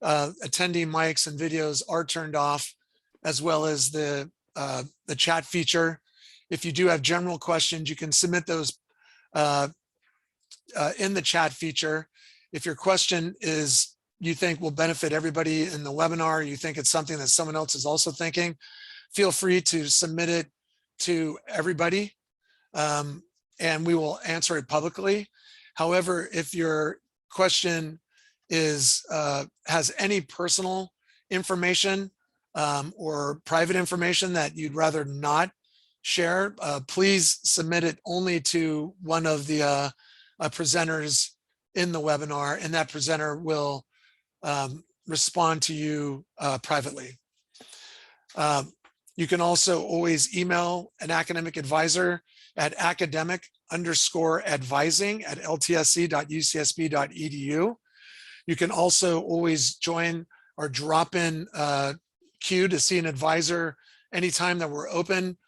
attendee mics and videos are turned off, as well as the chat feature. If you do have general questions, you can submit those in the chat feature. If your question is you think will benefit everybody in the webinar, you think it's something that someone else is also thinking, feel free to submit it to everybody, and we will answer it publicly. However, if your question is has any personal information or private information that you'd rather not share, please submit it only to one of the presenters in the webinar, and that presenter will respond to you privately. You can also always email an academic advisor at academic_advising@ltsc.ucsb.edu. You can also always join our drop-in queue to see an advisor anytime that we're open,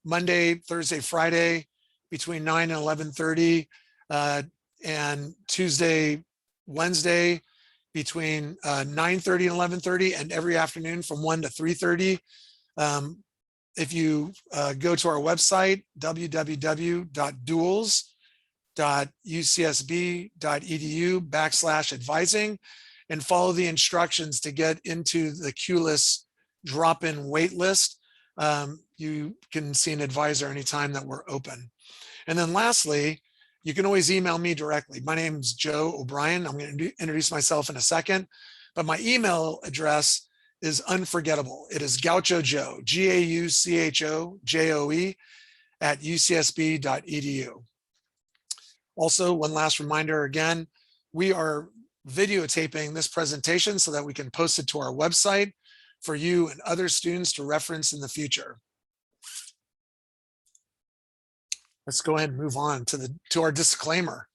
Monday, Thursday, Friday, between 9 and 11:30, and Tuesday, Wednesday, between 9:30 and 11:30, and every afternoon from 1 to 3:30. If you go to our website, www.duals.ucsb.edu/advising, and follow the instructions to get into the QList drop-in wait list, you can see an advisor anytime that we're open. And then lastly, you can always email me directly. My name is Joe O'Brien. I'm going to introduce myself in a second, but my email address is unforgettable. It is gauchojoe, GAUCHOJOE @ucsb.edu. Also, one last reminder again, we are videotaping this presentation so that we can post it to our website for you and other students to reference in the future. Let's go ahead and move on to our disclaimer.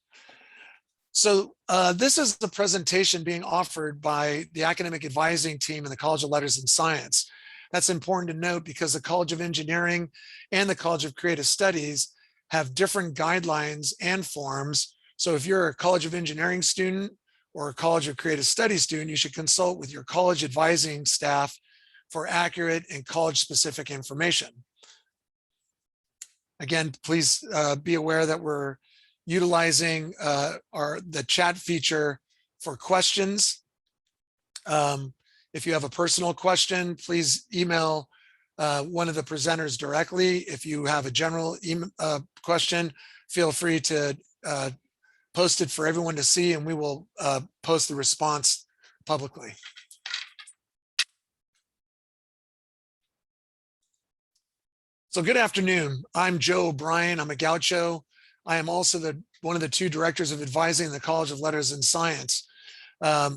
So this is the presentation being offered by the academic advising team in the College of Letters and Science. That's important to note because the College of Engineering and the College of Creative Studies have different guidelines and forms. So if you're a College of Engineering student or a College of Creative Studies student, you should consult with your college advising staff for accurate and college-specific information. Again, please be aware that we're utilizing the chat feature for questions. If you have a personal question, please email one of the presenters directly. If you have a general question, feel free to post it for everyone to see, and we will post the response publicly. So good afternoon. I'm Joe O'Brien. I'm a gaucho. I am also one of the two directors of advising in the College of Letters and Science. I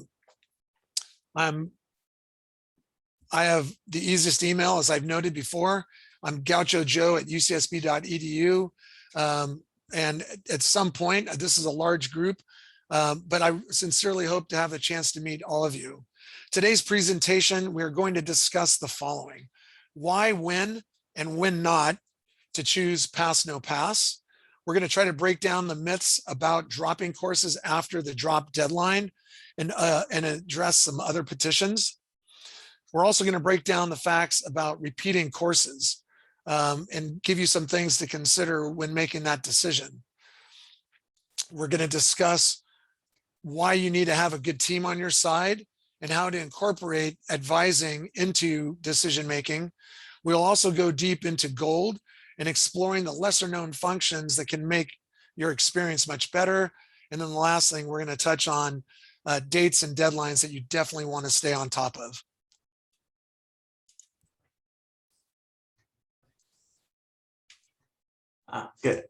have the easiest email, as I've noted before. I'm gauchojoe@ucsb.edu. And at some point, this is a large group, but I sincerely hope to have a chance to meet all of you. Today's presentation, we're going to discuss the following: why, when, and when not to choose pass, no pass. We're going to try to break down the myths about dropping courses after the drop deadline and address some other petitions. We're also going to break down the facts about repeating courses and give you some things to consider when making that decision. We're going to discuss why you need to have a good team on your side and how to incorporate advising into decision-making. We'll also go deep into GOLD and exploring the lesser known functions that can make your experience much better. And then the last thing, we're going to touch on dates and deadlines that you definitely want to stay on top of. Good.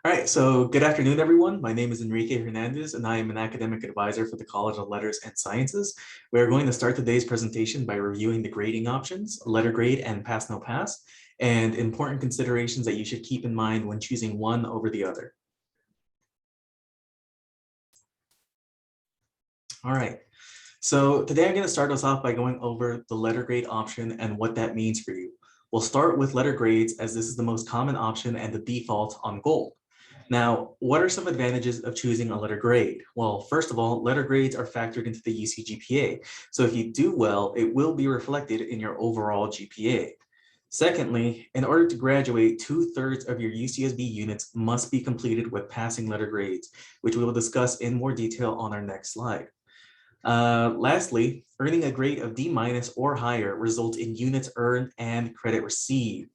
All right, so good afternoon, everyone. My name is Enrique Hernandez, and I am an academic advisor for the College of Letters and Sciences. We are going to start today's presentation by reviewing the grading options, letter grade and pass, no pass, and important considerations that you should keep in mind when choosing one over the other. All right, so today I'm going to start us off by going over the letter grade option and what that means for you. We'll start with letter grades, as this is the most common option and the default on GOLD. Now, what are some advantages of choosing a letter grade? Well, first of all, letter grades are factored into the UC GPA. So if you do well, it will be reflected in your overall GPA. Secondly, in order to graduate, 2/3 of your UCSB units must be completed with passing letter grades, which we will discuss in more detail on our next slide. Lastly, earning a grade of D- or higher results in units earned and credit received.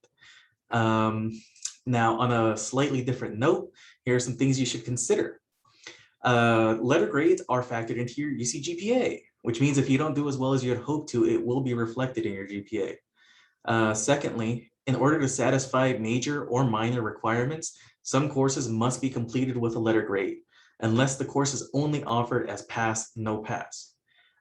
Now, on a slightly different note, here are some things you should consider. Letter grades are factored into your UC GPA, which means if you don't do as well as you had hoped to, it will be reflected in your GPA. Secondly, in order to satisfy major or minor requirements, some courses must be completed with a letter grade, unless the course is only offered as pass, no pass.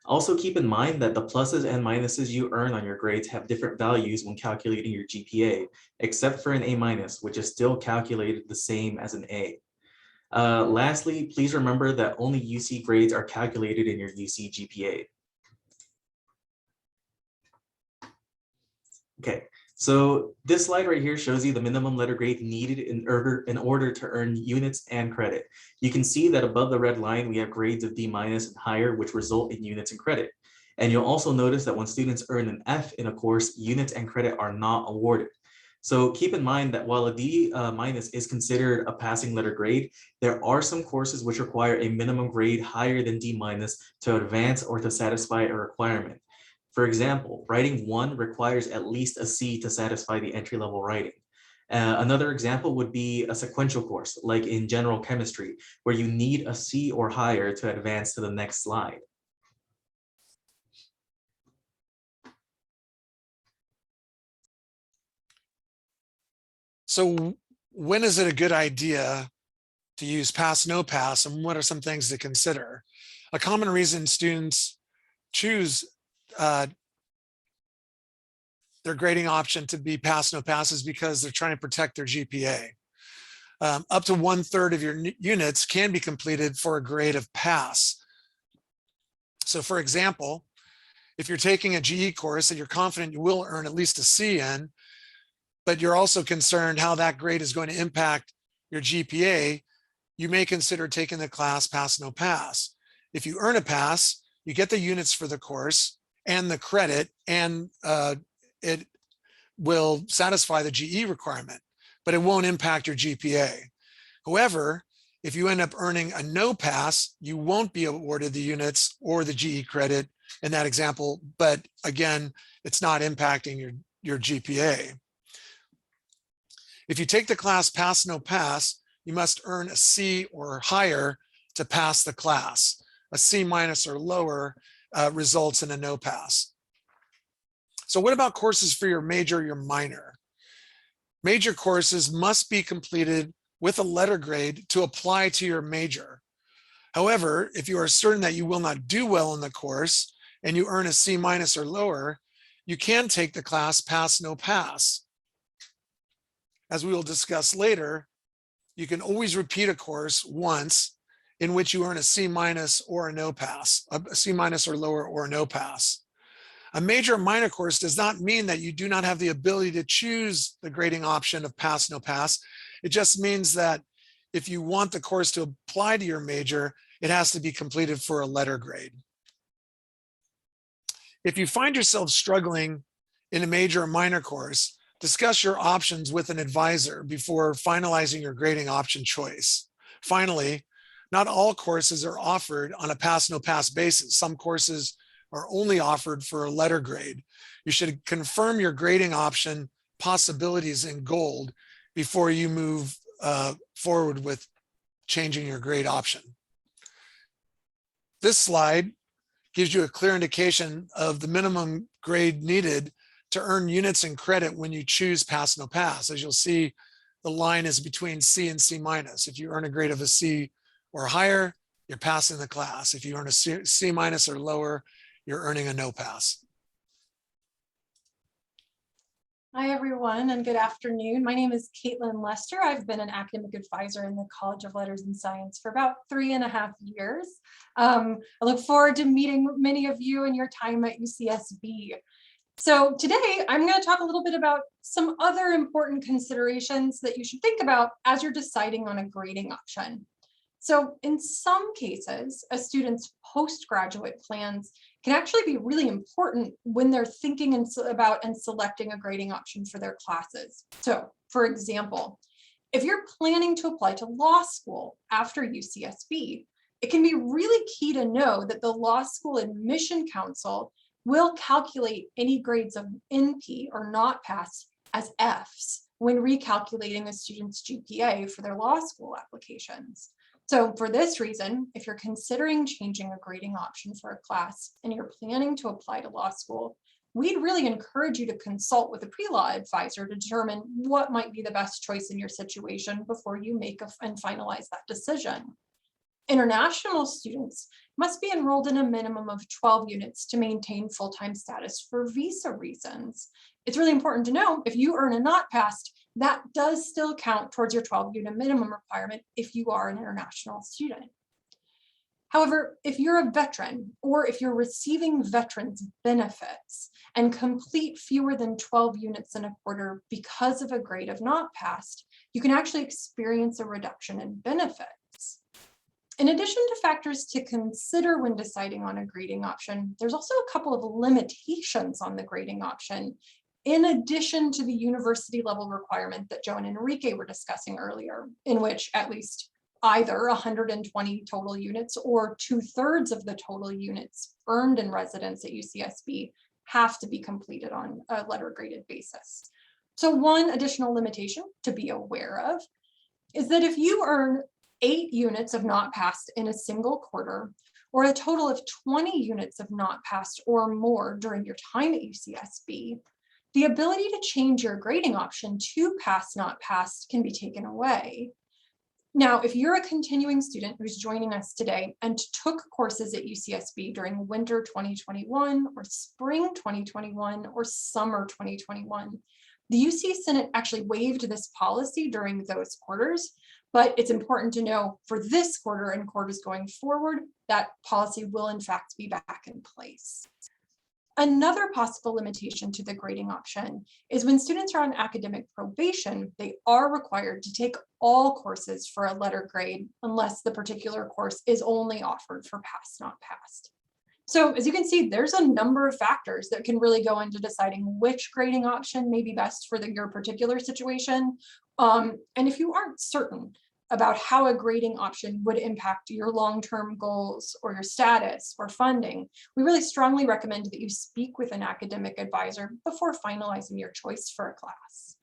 Also keep in mind that the pluses and minuses you earn on your grades have different values when calculating your GPA, except for an A-, which is still calculated the same as an A. Lastly, please remember that only UC grades are calculated in your UC GPA. Okay, so this slide right here shows you the minimum letter grade needed in order to earn units and credit. You can see that above the red line, we have grades of D- and higher, which result in units and credit. And you'll also notice that when students earn an F in a course, units and credit are not awarded. So keep in mind that while a D- is considered a passing letter grade, there are some courses which require a minimum grade higher than D- to advance or to satisfy a requirement. For example, writing 1 requires at least a C to satisfy the entry-level writing. Another example would be a sequential course, like in general chemistry, where you need a C or higher to advance to the next slide. So when is it a good idea to use pass, no pass, and what are some things to consider? A common reason students choose their grading option to be pass, no pass is because they're trying to protect their GPA. Up to 1/3 of your units can be completed for a grade of pass. So for example, if you're taking a GE course that you're confident you will earn at least a C in, but you're also concerned how that grade is going to impact your GPA, you may consider taking the class pass, no pass. If you earn a pass, you get the units for the course and the credit, and it will satisfy the GE requirement, but it won't impact your GPA. However, if you end up earning a no pass, you won't be awarded the units or the GE credit in that example, but again, it's not impacting your GPA. If you take the class pass, no pass, you must earn a C or higher to pass the class. A C- or lower results in a no pass. So what about courses for your major, your minor? Major courses must be completed with a letter grade to apply to your major. However, if you are certain that you will not do well in the course and you earn a C- or lower, you can take the class pass, no pass. As we will discuss later, you can always repeat a course once in which you earn a C- or a no pass, a C- or lower or a no pass. A major or minor course does not mean that you do not have the ability to choose the grading option of pass, no pass. It just means that if you want the course to apply to your major, it has to be completed for a letter grade. If you find yourself struggling in a major or minor course, discuss your options with an advisor before finalizing your grading option choice. Finally, not all courses are offered on a pass, no pass basis. Some courses are only offered for a letter grade. You should confirm your grading option possibilities in gold before you move forward with changing your grade option. This slide gives you a clear indication of the minimum grade needed to earn units and credit when you choose pass, no pass. As you'll see, the line is between C and C-. If you earn a grade of a C or higher, you're passing the class. If you earn a C- or lower, you're earning a no pass. Hi, everyone, and good afternoon. My name is Caitlin Lester. I've been an academic advisor in the College of Letters and Science for about 3.5 years. I look forward to meeting many of you in your time at UCSB. So today I'm going to talk a little bit about some other important considerations that you should think about as you're deciding on a grading option. So in some cases, a student's postgraduate plans can actually be really important when they're thinking about and selecting a grading option for their classes. So for example, if you're planning to apply to law school after UCSB, it can be really key to know that the Law School Admission Council will calculate any grades of NP or not pass as Fs when recalculating a student's GPA for their law school applications. So for this reason, if you're considering changing a grading option for a class and you're planning to apply to law school, we'd really encourage you to consult with a pre-law advisor to determine what might be the best choice in your situation before you make and finalize that decision. International students must be enrolled in a minimum of 12 units to maintain full-time status for visa reasons. It's really important to know if you earn a not passed, that does still count towards your 12-unit minimum requirement if you are an international student. However, if you're a veteran or if you're receiving veterans benefits and complete fewer than 12 units in a quarter because of a grade of not passed, you can actually experience a reduction in benefits. In addition to factors to consider when deciding on a grading option, there's also a couple of limitations on the grading option, in addition to the university level requirement that Joe and Enrique were discussing earlier, in which at least either 120 total units or 2/3 of the total units earned in residence at UCSB have to be completed on a letter graded basis. So one additional limitation to be aware of is that if you earn 8 units of not passed in a single quarter, or a total of 20 units of not passed or more during your time at UCSB, the ability to change your grading option to pass not passed can be taken away. Now, if you're a continuing student who's joining us today and took courses at UCSB during winter 2021 or spring 2021 or summer 2021, the UC Senate actually waived this policy during those quarters, but it's important to know for this quarter and quarters going forward, that policy will in fact be back in place. Another possible limitation to the grading option is when students are on academic probation, they are required to take all courses for a letter grade unless the particular course is only offered for pass not passed. So as you can see, there's a number of factors that can really go into deciding which grading option may be best for your particular situation. And if you aren't certain about how a grading option would impact your long-term goals or your status or funding, we really strongly recommend that you speak with an academic advisor before finalizing your choice for a class.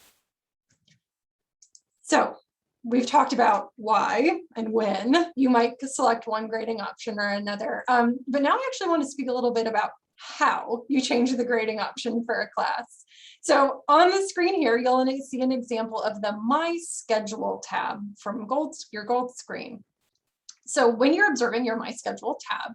So we've talked about why and when you might select one grading option or another, but now I actually want to speak a little bit about how you change the grading option for a class. So on the screen here, you'll see an example of the My Schedule tab from your Gold screen. So when you're observing your My Schedule tab,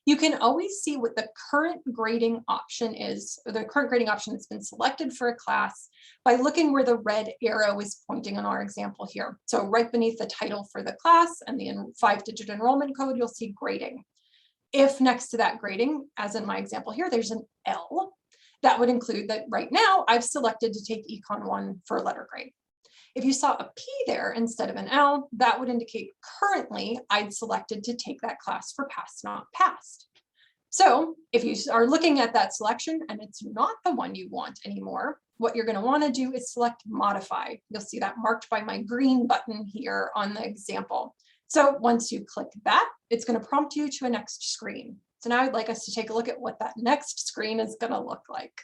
you can always see what the current grading option is, or the current grading option that's been selected for a class by looking where the red arrow is pointing on our example here. So right beneath the title for the class and the 5-digit enrollment code, you'll see grading. If next to that grading, as in my example here, there's an L, that would include that right now I've selected to take Econ 1 for a letter grade. If you saw a P there instead of an L, that would indicate currently I'd selected to take that class for pass not passed. So if you are looking at that selection and it's not the one you want anymore, what you're going to want to do is select modify. You'll see that marked by my green button here on the example. So once you click that, it's going to prompt you to a next screen. So now I'd like us to take a look at what that next screen is going to look like.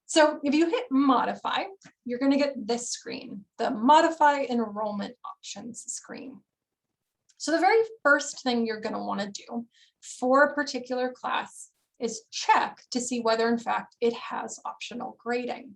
So if you hit modify, you're going to get this screen, the modify enrollment options screen. So the very first thing you're going to want to do for a particular class is check to see whether in fact it has optional grading.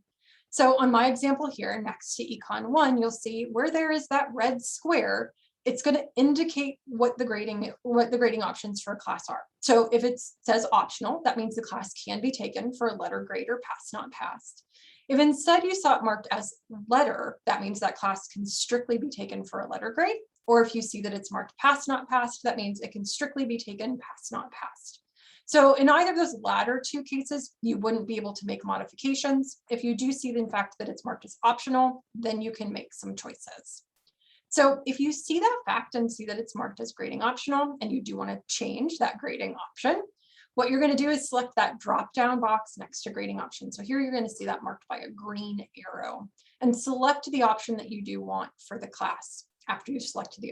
So on my example here, next to Econ 1, you'll see where there is that red square, it's going to indicate what the grading options for a class are. So if it says optional, that means the class can be taken for a letter grade or pass not passed. If instead you saw it marked as letter, that means that class can strictly be taken for a letter grade. Or if you see that it's marked pass not passed, that means it can strictly be taken pass not passed. So in either of those latter two cases, you wouldn't be able to make modifications. If you do see, in fact, that it's marked as optional, then you can make some choices. So if you see that fact and see that it's marked as grading optional, and you do want to change that grading option, what you're going to do is select that drop-down box next to grading option. So here you're going to see that marked by a green arrow, and select the option that you do want for the class. After you've selected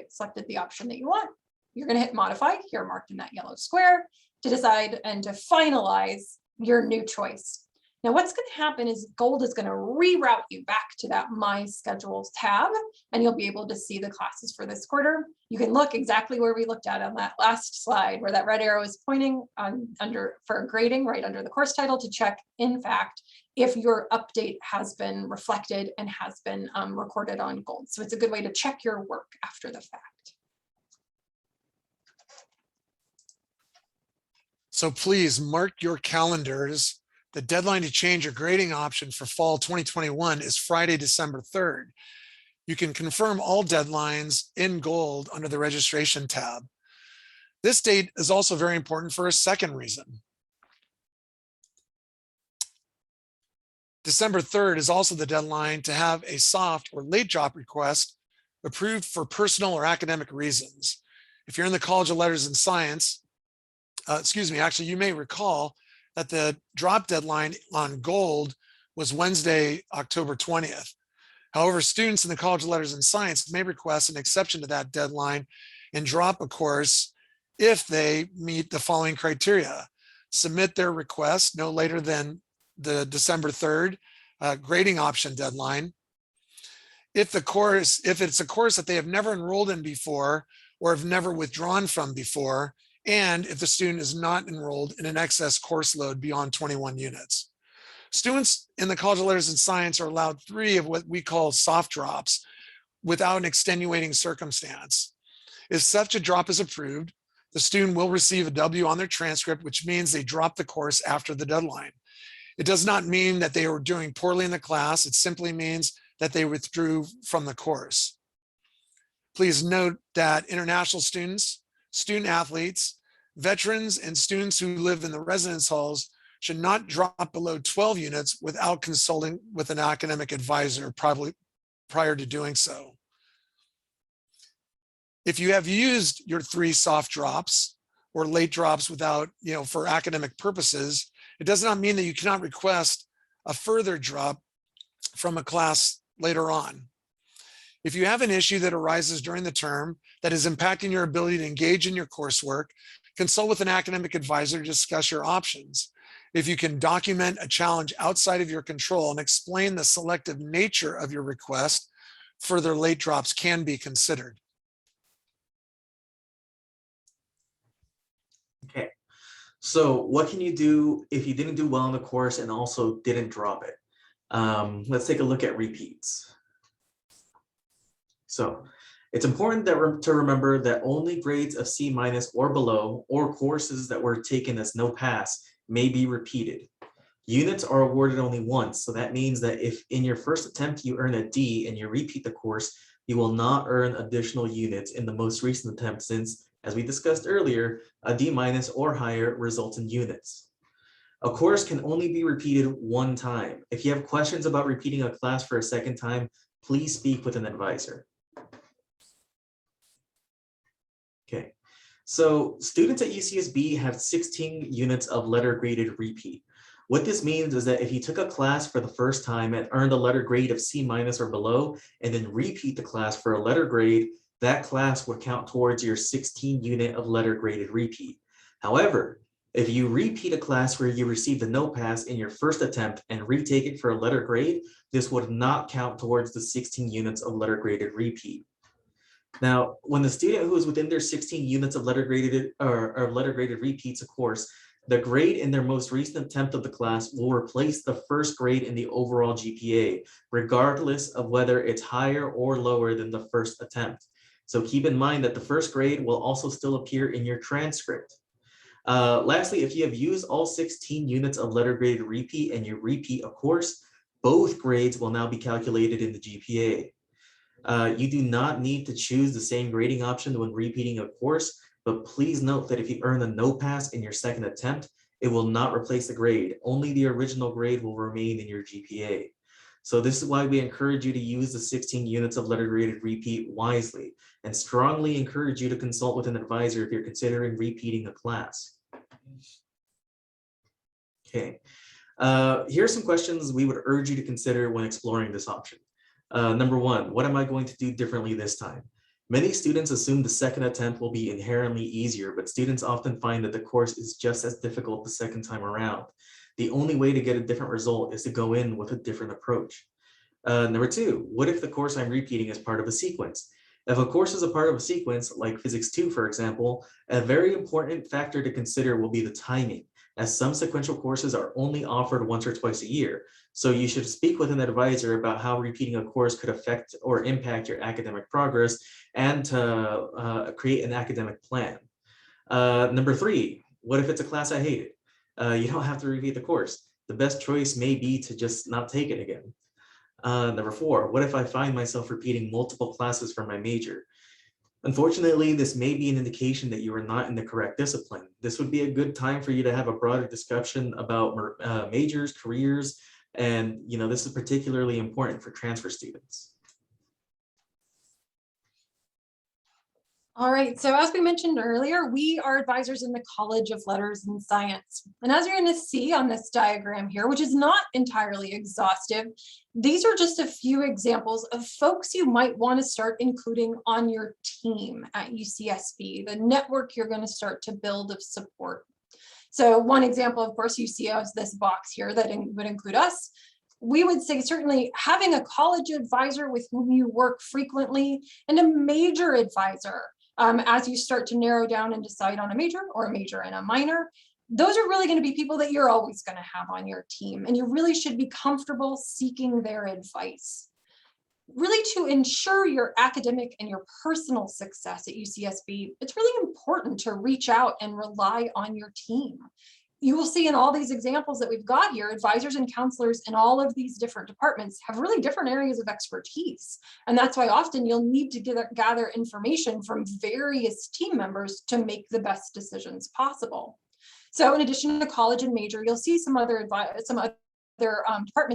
the option that you want, you're going to hit modify, here marked in that yellow square, to decide and to finalize your new choice. Now what's going to happen is Gold is going to reroute you back to that My Schedules tab, and you'll be able to see the classes for this quarter. You can look exactly where we looked at on that last slide, where that red arrow is pointing for grading right under the course title, to check, in fact, if your update has been reflected and has been recorded on Gold. So it's a good way to check your work after the fact. So please mark your calendars. The deadline to change your grading option for fall 2021 is Friday, December 3rd. You can confirm all deadlines in Gold under the registration tab. This date is also very important for a second reason. December 3rd is also the deadline to have a soft or late drop request approved for personal or academic reasons. If you're in the College of Letters and Science, actually, you may recall that the drop deadline on Gold was Wednesday, October 20th. However, students in the College of Letters and Science may request an exception to that deadline and drop a course if they meet the following criteria. Submit their request no later than the December 3rd grading option deadline. If it's a course that they have never enrolled in before or have never withdrawn from before, and if the student is not enrolled in an excess course load beyond 21 units. Students in the College of Letters and Science are allowed 3 of what we call soft drops without an extenuating circumstance. If such a drop is approved, the student will receive a W on their transcript, which means they dropped the course after the deadline. It does not mean that they were doing poorly in the class. It simply means that they withdrew from the course. Please note that international students, student athletes, veterans, and students who live in the residence halls should not drop below 12 units without consulting with an academic advisor probably prior to doing so. If you have used your 3 soft drops or late drops without, for academic purposes, it does not mean that you cannot request a further drop from a class later on. If you have an issue that arises during the term that is impacting your ability to engage in your coursework, consult with an academic advisor to discuss your options. If you can document a challenge outside of your control and explain the selective nature of your request, further late drops can be considered. Okay, so what can you do if you didn't do well in the course and also didn't drop it? Let's take a look at repeats. So it's important to remember that only grades of C- or below, or courses that were taken as no pass, may be repeated. Units are awarded only once, so that means that if in your first attempt you earn a D and you repeat the course, you will not earn additional units in the most recent attempt, since, as we discussed earlier, a D- or higher results in units. A course can only be repeated one time. If you have questions about repeating a class for a second time, please speak with an advisor. Okay, so students at UCSB have 16 units of letter graded repeat. What this means is that if you took a class for the first time and earned a letter grade of C- or below, and then repeat the class for a letter grade, that class would count towards your 16 unit of letter graded repeat. However, if you repeat a class where you received a no pass in your first attempt and retake it for a letter grade, this would not count towards the 16 units of letter graded repeat. Now, when the student who is within their 16 units of letter graded repeats a course, the grade in their most recent attempt of the class will replace the first grade in the overall GPA, regardless of whether it's higher or lower than the first attempt. So keep in mind that the first grade will also still appear in your transcript. Lastly, if you have used all 16 units of letter graded repeat and you repeat a course, both grades will now be calculated in the GPA. You do not need to choose the same grading option when repeating a course, but please note that if you earn a no pass in your second attempt, it will not replace the grade. Only the original grade will remain in your GPA. So this is why we encourage you to use the 16 units of letter graded repeat wisely, and strongly encourage you to consult with an advisor if you're considering repeating a class. Okay, here are some questions we would urge you to consider when exploring this option. Number one, what am I going to do differently this time? Many students assume the second attempt will be inherently easier, but students often find that the course is just as difficult the second time around. The only way to get a different result is to go in with a different approach. Number two, what if the course I'm repeating is part of a sequence? If a course is a part of a sequence, like Physics 2, for example, a very important factor to consider will be the timing, as some sequential courses are only offered once or twice a year. So you should speak with an advisor about how repeating a course could affect or impact your academic progress, and to create an academic plan. Number three, what if it's a class I hated? You don't have to repeat the course. The best choice may be to just not take it again. Number four, what if I find myself repeating multiple classes for my major? Unfortunately, this may be an indication that you are not in the correct discipline. This would be a good time for you to have a broader discussion about majors, careers, and this is particularly important for transfer students. All right, so as we mentioned earlier, we are advisors in the College of Letters and Science. And as you're going to see on this diagram here, which is not entirely exhaustive, these are just a few examples of folks you might want to start including on your team at UCSB, the network you're going to start to build of support. So one example, of course, you see as this box here that would include us. We would say certainly having a college advisor with whom you work frequently and a major advisor as you start to narrow down and decide on a major or a major and a minor. Those are really going to be people that you're always going to have on your team, and you really should be comfortable seeking their advice. Really, to ensure your academic and your personal success at UCSB, it's really important to reach out and rely on your team. You will see in all these examples that we've got here, advisors and counselors in all of these different departments have really different areas of expertise. And that's why often you'll need to gather information from various team members to make the best decisions possible. So in addition to college and major, you'll see some other departments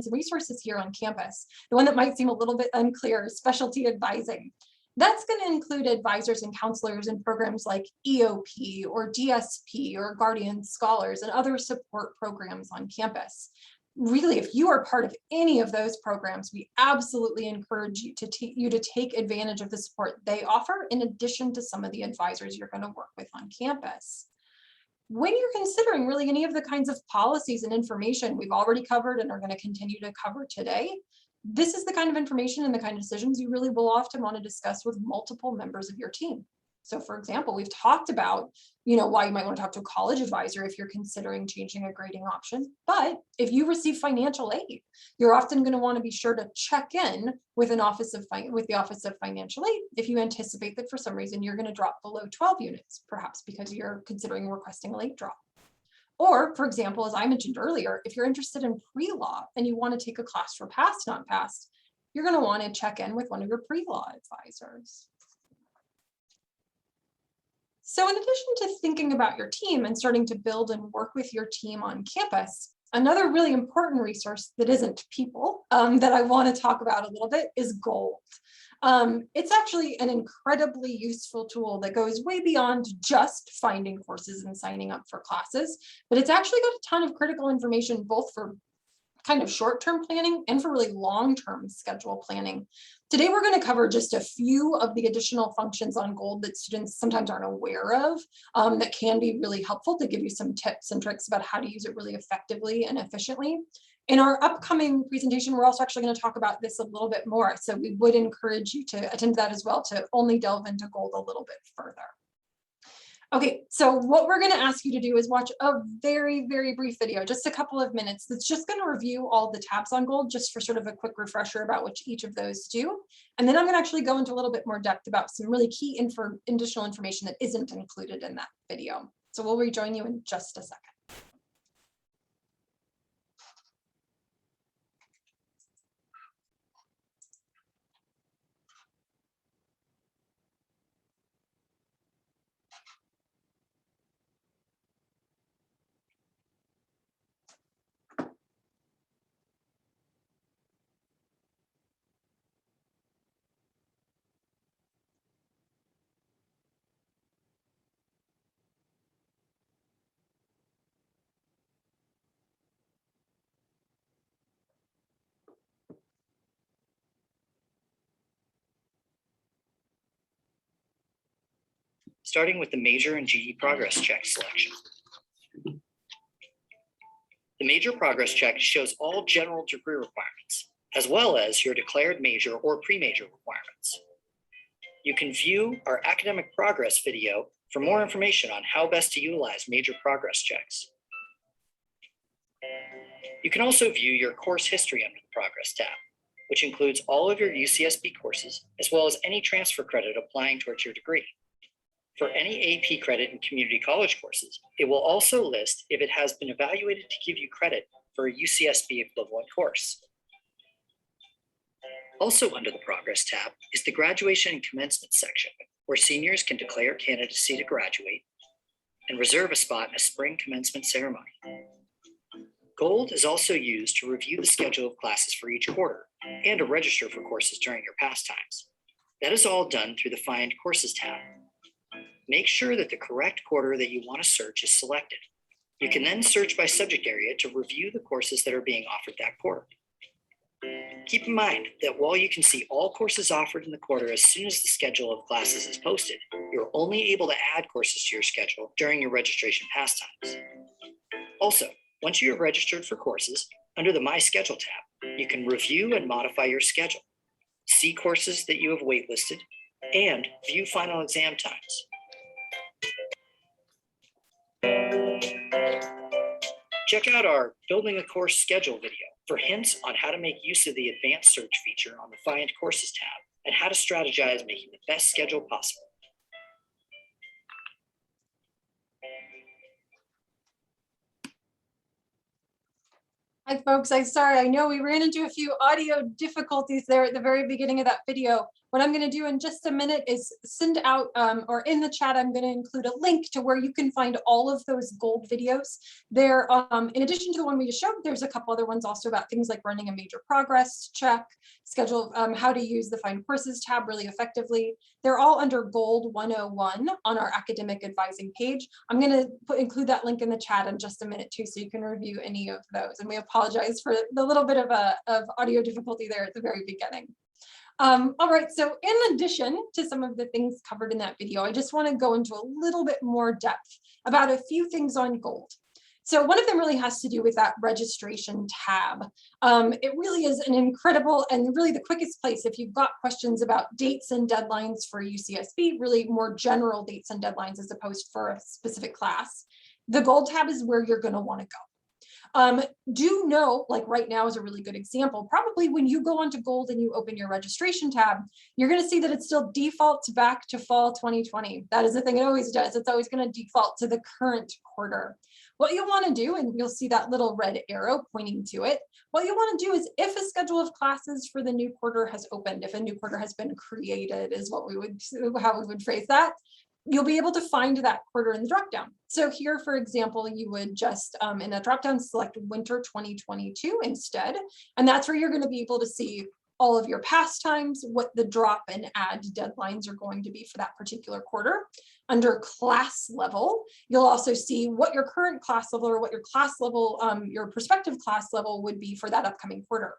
and resources here on campus. The one that might seem a little bit unclear is specialty advising. That's going to include advisors and counselors in programs like EOP or DSP or Guardian Scholars and other support programs on campus. Really, if you are part of any of those programs, we absolutely encourage you to take advantage of the support they offer in addition to some of the advisors you're going to work with on campus. When you're considering really any of the kinds of policies and information we've already covered and are going to continue to cover today, this is the kind of information and the kind of decisions you really will often want to discuss with multiple members of your team. So for example, we've talked about, why you might want to talk to a college advisor if you're considering changing a grading option. But if you receive financial aid, you're often going to want to be sure to check in with the Office of Financial Aid if you anticipate that for some reason you're going to drop below 12 units, perhaps because you're considering requesting a late drop. Or, for example, as I mentioned earlier, if you're interested in pre-law and you want to take a class for passed, not passed, you're going to want to check in with one of your pre-law advisors. So in addition to thinking about your team and starting to build and work with your team on campus, another really important resource that isn't people that I want to talk about a little bit is Gold. It's actually an incredibly useful tool that goes way beyond just finding courses and signing up for classes, but it's actually got a ton of critical information both for kind of short-term planning and for really long-term schedule planning. Today, we're going to cover just a few of the additional functions on Gold that students sometimes aren't aware of that can be really helpful to give you some tips and tricks about how to use it really effectively and efficiently. In our upcoming presentation, we're also actually going to talk about this a little bit more. So we would encourage you to attend that as well to only delve into Gold a little bit further. Okay, so what we're going to ask you to do is watch a very, very brief video, just a couple of minutes, that's just going to review all the tabs on Gold, just for sort of a quick refresher about what each of those do. And then I'm going to actually go into a little bit more depth about some really key additional information that isn't included in that video. So we'll rejoin you in just a second. starting with the major and GE progress check selection. The major progress check shows all general degree requirements, as well as your declared major or pre-major requirements. You can view our academic progress video for more information on how best to utilize major progress checks. You can also view your course history under the Progress tab, which includes all of your UCSB courses, as well as any transfer credit applying towards your degree. For any AP credit in community college courses, it will also list if it has been evaluated to give you credit for a UCSB equivalent course. Also under the Progress tab is the Graduation and Commencement section, where seniors can declare candidacy to graduate and reserve a spot in a spring commencement ceremony. Gold is also used to review the schedule of classes for each quarter and to register for courses during your pastimes. That is all done through the Find Courses tab. Make sure that the correct quarter that you want to search is selected. You can then search by subject area to review the courses that are being offered that quarter. Keep in mind that while you can see all courses offered in the quarter as soon as the schedule of classes is posted, you're only able to add courses to your schedule during your registration pastimes. Also, once you have registered for courses, under the My Schedule tab, you can review and modify your schedule, see courses that you have waitlisted, and view final exam times. Check out our Building a Course Schedule video for hints on how to make use of the Advanced Search feature on the Find Courses tab and how to strategize making the best schedule possible. Hi, folks. I know we ran into a few audio difficulties there at the very beginning of that video. What I'm going to do in just a minute is send out, or in the chat, I'm going to include a link to where you can find all of those gold videos. There, in addition to the one we just showed, there's a couple other ones also about things like running a major progress check, schedule, how to use the Find Courses tab really effectively. They're all under Gold 101 on our academic advising page. I'm going to include that link in the chat in just a minute too, so you can review any of those. And we apologize for the little bit of audio difficulty there at the very beginning. All right, so in addition to some of the things covered in that video, I just want to go into a little bit more depth about a few things on Gold. So one of them really has to do with that registration tab. It really is an incredible and really the quickest place if you've got questions about dates and deadlines for UCSB, really more general dates and deadlines as opposed for a specific class. The Gold tab is where you're going to want to go. Do know, like right now is a really good example, probably when you go onto Gold and you open your registration tab, you're going to see that it still defaults back to fall 2020. That is the thing it always does. It's always going to default to the current quarter. What you want to do, and you'll see that little red arrow pointing to it, what you want to do is if a schedule of classes for the new quarter has opened, if a new quarter has been created is what we would, how we would phrase that, you'll be able to find that quarter in the dropdown. So here, for example, you would just in the dropdown select winter 2022 instead, and that's where you're going to be able to see all of your pastimes, what the drop and add deadlines are going to be for that particular quarter. Under class level, you'll also see what your current class level or what your class level, your prospective class level would be for that upcoming quarter.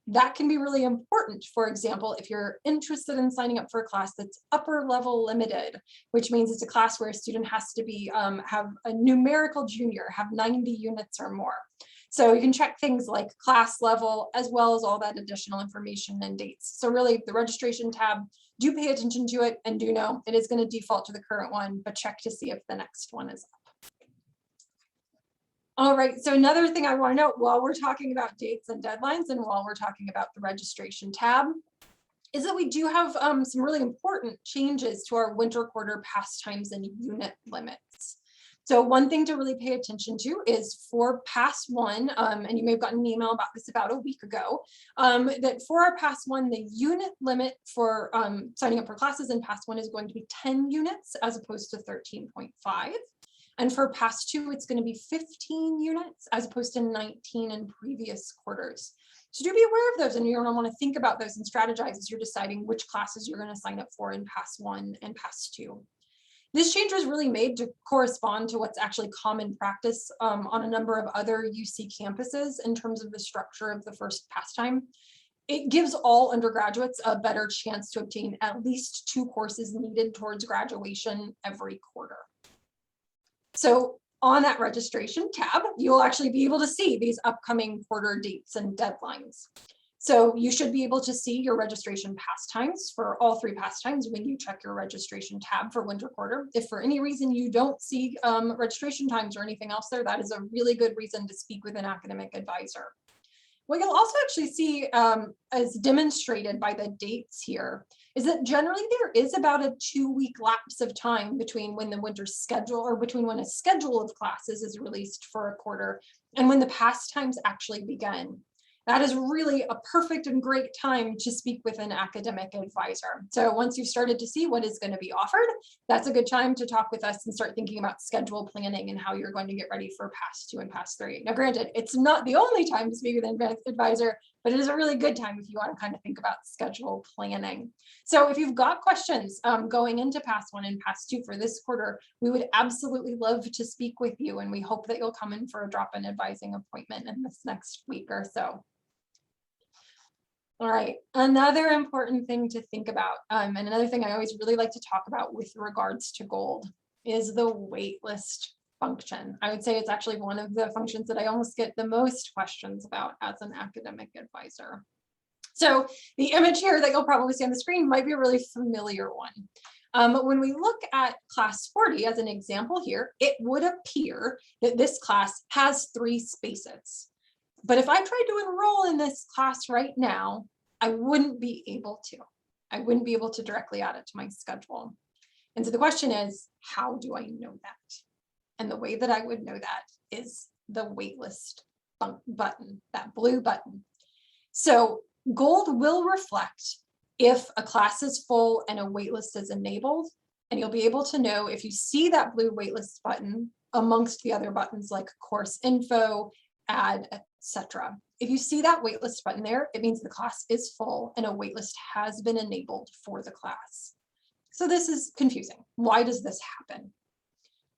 That can be really important. For example, if you're interested in signing up for a class that's upper level limited, which means it's a class where a student has to be have a numerical junior, have 90 units or more. So you can check things like class level as well as all that additional information and dates. So really the registration tab, do pay attention to it and do know it is going to default to the current one, but check to see if the next one is up. All right, so another thing I want to note while we're talking about dates and deadlines and while we're talking about the registration tab is that we do have some really important changes to our winter quarter pastimes and unit limits. So one thing to really pay attention to is for Pass 1, and you may have gotten an email about this about a week ago, that for our Pass 1, the unit limit for signing up for classes in Pass 1 is going to be 10 units as opposed to 13.5. And for Pass 2, it's going to be 15 units as opposed to 19 in previous quarters. So do be aware of those, and you're going to want to think about those and strategize as you're deciding which classes you're going to sign up for in Pass 1 and Pass 2. This change was really made to correspond to what's actually common practice on a number of other UC campuses in terms of the structure of the first pastime. it gives all undergraduates a better chance to obtain at least 2 courses needed towards graduation every quarter. So on that registration tab, you'll actually be able to see these upcoming quarter dates and deadlines. So you should be able to see your registration pass times for all 3 pass times when you check your registration tab for winter quarter. If for any reason you don't see registration times or anything else there, that is a really good reason to speak with an academic advisor. What you'll also actually see as demonstrated by the dates here is that generally there is about a 2-week lapse of time between when the winter schedule or between when a schedule of classes is released for a quarter and when the pass times actually begin. That is really a perfect and great time to speak with an academic advisor. So once you've started to see what is going to be offered, that's a good time to talk with us and start thinking about schedule planning and how you're going to get ready for pass 2 and pass 3. Now, granted, it's not the only time to speak with an advisor, but it is a really good time if you want to kind of think about schedule planning. So if you've got questions going into pass 1 and pass 2 for this quarter, we would absolutely love to speak with you, and we hope that you'll come in for a drop-in advising appointment in this next week or so. All right, another important thing to think about, and another thing I always really like to talk about with regards to GOLD is the waitlist function. I would say it's actually one of the functions that I almost get the most questions about as an academic advisor. So the image here that you'll probably see on the screen might be a really familiar one. When we look at class 40 as an example here, it would appear that this class has 3 spaces. But if I tried to enroll in this class right now, I wouldn't be able to. I wouldn't be able to directly add it to my schedule. And so the question is, how do I know that? And the way that I would know that is the waitlist button, that blue button. So GOLD will reflect if a class is full and a waitlist is enabled, and you'll be able to know if you see that blue waitlist button amongst the other buttons like course info, add, etc. If you see that waitlist button there, it means the class is full and a waitlist has been enabled for the class. So this is confusing. Why does this happen?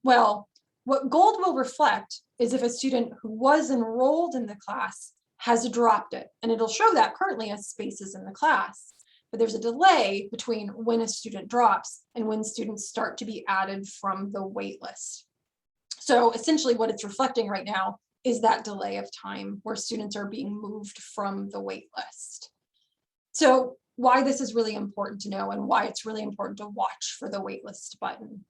Well, what GOLD will reflect is if a student who was enrolled in the class has dropped it, and it'll show that currently as spaces in the class. But there's a delay between when a student drops and when students start to be added from the waitlist. So essentially what it's reflecting right now is that delay of time where students are being moved from the wait list. So why this is really important to know and why it's really important to watch for the waitlist button.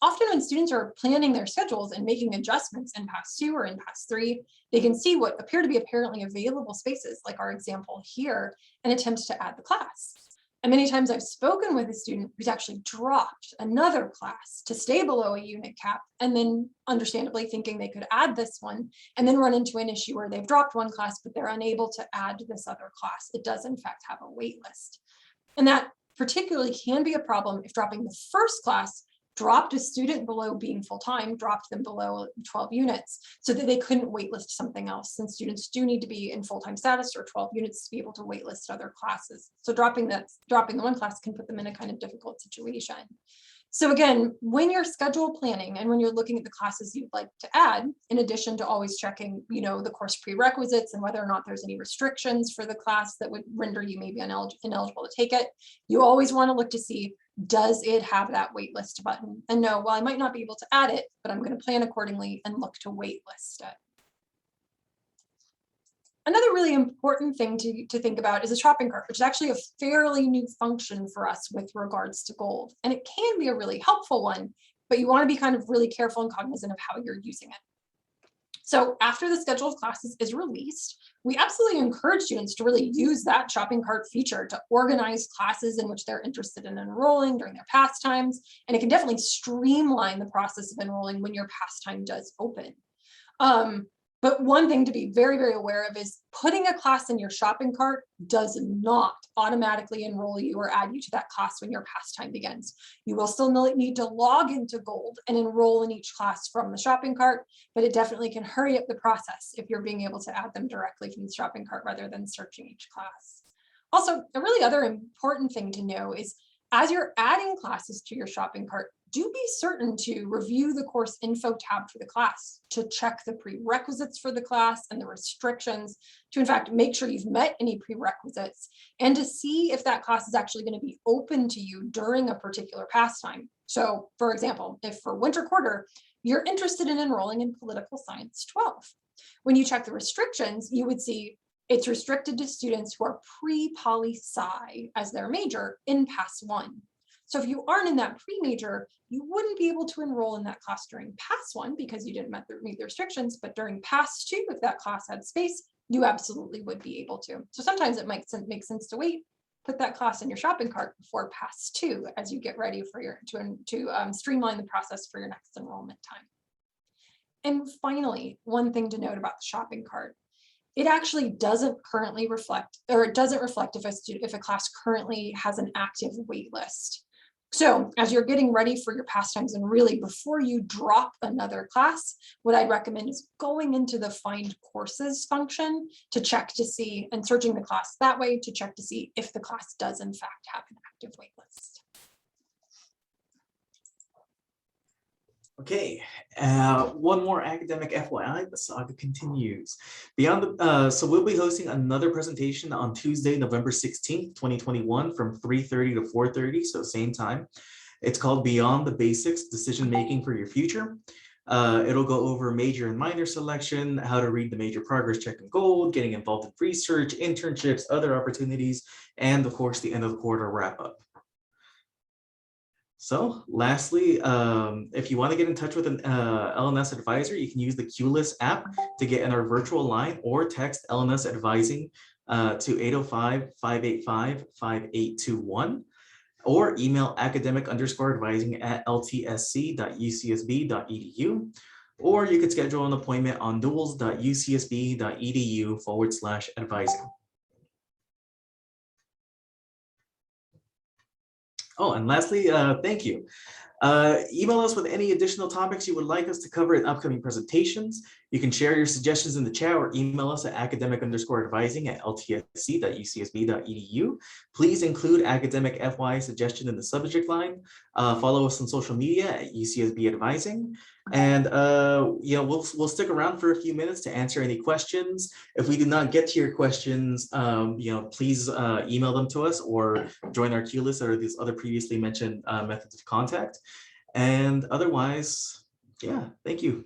Often when students are planning their schedules and making adjustments in pass 2 or in pass 3, they can see what appear to be apparently available spaces, like our example here, and attempt to add the class. And many times I've spoken with a student who's actually dropped another class to stay below a unit cap, and then understandably thinking they could add this one, and then run into an issue where they've dropped one class, but they're unable to add this other class. It does in fact have a wait list. And that particularly can be a problem if dropping the first class dropped a student below being full-time, dropped them below 12 units so that they couldn't waitlist something else, since students do need to be in full-time status or 12 units to be able to waitlist other classes. So dropping the one class can put them in a kind of difficult situation. So again, when you're schedule planning and when you're looking at the classes you'd like to add, in addition to always checking, the course prerequisites and whether or not there's any restrictions for the class that would render you maybe ineligible to take it, you always want to look to see, does it have that waitlist button? And no, well, I might not be able to add it, but I'm going to plan accordingly and look to waitlist it. Another really important thing to think about is a shopping cart, which is actually a fairly new function for us with regards to GOLD. And it can be a really helpful one, but you want to be kind of really careful and cognizant of how you're using it. So after the schedule of classes is released, we absolutely encourage students to really use that shopping cart feature to organize classes in which they're interested in enrolling during their pastimes. And it can definitely streamline the process of enrolling when your pastime does open. But one thing to be very, very aware of is putting a class in your shopping cart does not automatically enroll you or add you to that class when your pastime begins. You will still need to log into GOLD and enroll in each class from the shopping cart, but it definitely can hurry up the process if you're being able to add them directly from the shopping cart rather than searching each class. Also, a really other important thing to know is as you're adding classes to your shopping cart, do be certain to review the course info tab for the class, to check the prerequisites for the class and the restrictions, to in fact make sure you've met any prerequisites, and to see if that class is actually going to be open to you during a particular pastime. So for example, if for winter quarter, you're interested in enrolling in political science 12, when you check the restrictions, you would see it's restricted to students who are pre-poli-sci as their major in Pass 1. So if you aren't in that pre-major, you wouldn't be able to enroll in that class during Pass 1 because you didn't meet the restrictions, but during Pass 2, if that class had space, you absolutely would be able to. So sometimes it might make sense to wait, put that class in your shopping cart before Pass 2 as you get ready for your to streamline the process for your next enrollment time. And finally, one thing to note about the shopping cart, it actually doesn't currently reflect, or it doesn't reflect if a class currently has an active wait list. So as you're getting ready for your pastimes, and really before you drop another class, what I'd recommend is going into the find courses function to check to see, and searching the class that way to check to see if the class does in fact have an active wait list. Okay, one more academic FYI, the saga continues. So we'll be hosting another presentation on Tuesday, November 16th, 2021 from 3:30 to 4:30, so same time. It's called Beyond the Basics, Decision Making for Your Future. It'll go over major and minor selection, how to read the major progress check and gold, getting involved in research, internships, other opportunities, and of course, the end of the quarter wrap up. So lastly, if you want to get in touch with an LNS advisor, you can use the QList app to get in our virtual line, or text LNS advising to 805-585-5821, or email academic_advising@ltsc.ucsb.edu, or you could schedule an appointment on duals.ucsb.edu/advising. Oh, and lastly, thank you. Email us with any additional topics you would like us to cover in upcoming presentations. You can share your suggestions in the chat or email us at academic_advising@ltsc.ucsb.edu. Please include academic FYI suggestion in the subject line. Follow us on social media at UCSB Advising. And we'll stick around for a few minutes to answer any questions. If we do not get to your questions, please email them to us or join our queue list or these other previously mentioned methods of contact. And otherwise, yeah, thank you.